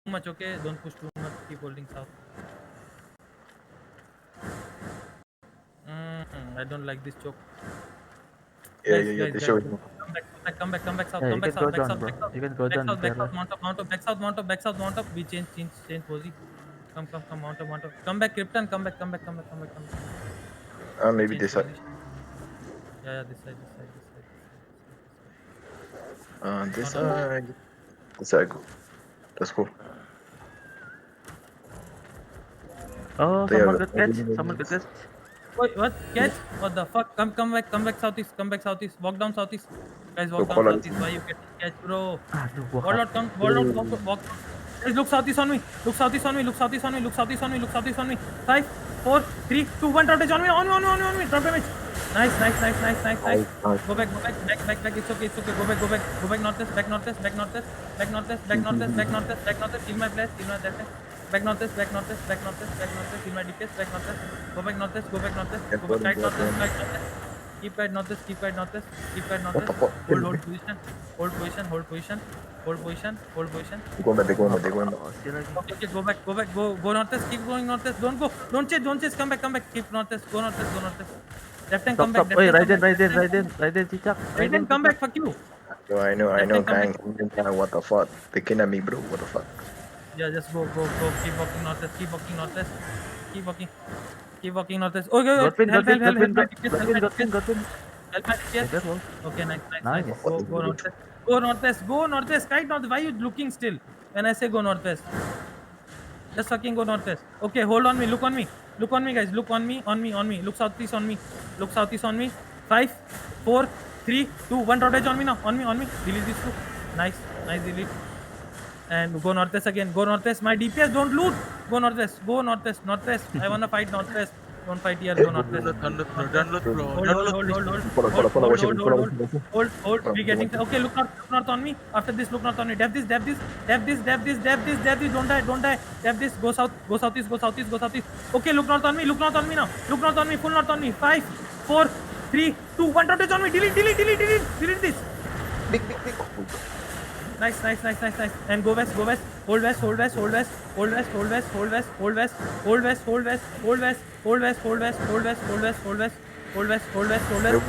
much, okay? Don't push too much. Keep holding south. I don't like this choke. Yeah, Guys, yeah, yeah. guys, They guys. show it. Come back, come back south, Yeah, come you back can south, go back down, south, bro. back south, You can go back down south, back there. south, mount up, back south, back south, mount up. We change position. Come, mount up, mount up. Come back, Krypton. Come back, come back, come back, come back, come back. We Maybe change this side. position. Yeah, this side, this side, this side, this side, this side, this side. This Not on. side. This side. Let's go. Oh, They someone are. got catch. Someone got catch. Wait, what? Catch? What the fuck? Come back southeast. Come back southeast. Walk down southeast. Guys, So walk down color. southeast. Why you getting catch, bro? Aduh, gua Warlord, come. Warlord, walk. Guys, look southeast on me. Look southeast on me. Look southeast on me. Look southeast on me. Look southeast on me. 5, 4, 3, 2, 1. Drop damage on me. On me. Drop damage. Nice. Nice. Go back. It's okay. Go back northwest. Back northwest. Kill my place. Back northwest. Kill my DPS. Back northwest. Go back northwest. Go back tight northwest. Keep tight northwest. What the fuck? Hold position. They're going back. They're going back. They're going back. oh, still lagi. Okay, go back. Go northwest. Keep going northwest. Don't chase. Come back. Keep northwest. Go northwest. Left hand, come Stop. back. Oi, Raiden, cicak. Right hand, come back. Fuck you. I know, Left hand, come gang. What the fuck? They kidnapped me, bro. What the fuck? Yeah, just go. Keep walking northwest. Keep walking northwest. Oh, go. Got win. Help my Got win. DPS. That was Okay, nice. Nice. Go northwest. Go northwest. Right north. Why you looking still? When I say go northwest, just fucking go northwest. Okay, hold on me. Look on me, guys. Look on me. Look southeast on me. 5, 4, 3, 2, 1. Rotate on me now. On me. Delete this too. Nice. Delete. And go northwest again. Go northwest. My DPS don't loot. Go northwest. I wanna fight northwest. Don't fight here. Go northwest. Download, bro. Hold. We getting. Okay, look north on me. After this, look north on me. Dab this. Don't die. Dab this. Go southeast. Okay, look north on me now. Look north on me. Full north on me. 5, 4, 3, 2, 1. Rotate on me. Delete this. Big. Nice. And go west. Hold west.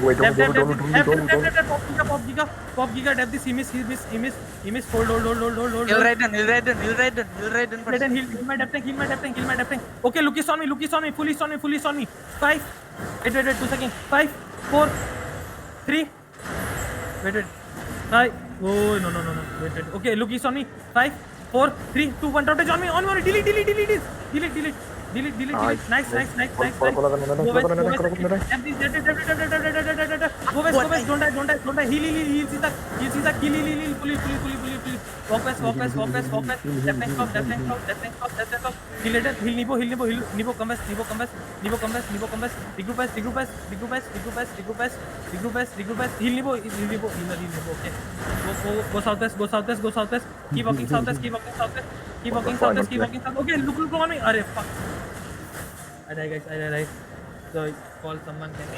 Wait, Dab. don't. Pop Giga. Dab this. He miss. Hold. He'll Raiden first. Let heal my dab tank. Okay, look is on me. Full is on me. 5. Wait. 2 seconds. 5, 4, 3. Wait. 5. Oh, no. Wait. Okay, look is on me. 5, 4, 3, 2, 1. Rotate on me. Delete this. Delete. Nice. Go west. Dab this. Go west. Don't die. Heal. Caesar. Kill. Fully. Walk west. Left tank stop. Heal later. Heal Nebo. Come west. Regroup west. Heal Nebo. Okay. Go southwest. Keep walking southwest. Okay, look on me. Arey, fuck. I die, guys. So, call someone. Can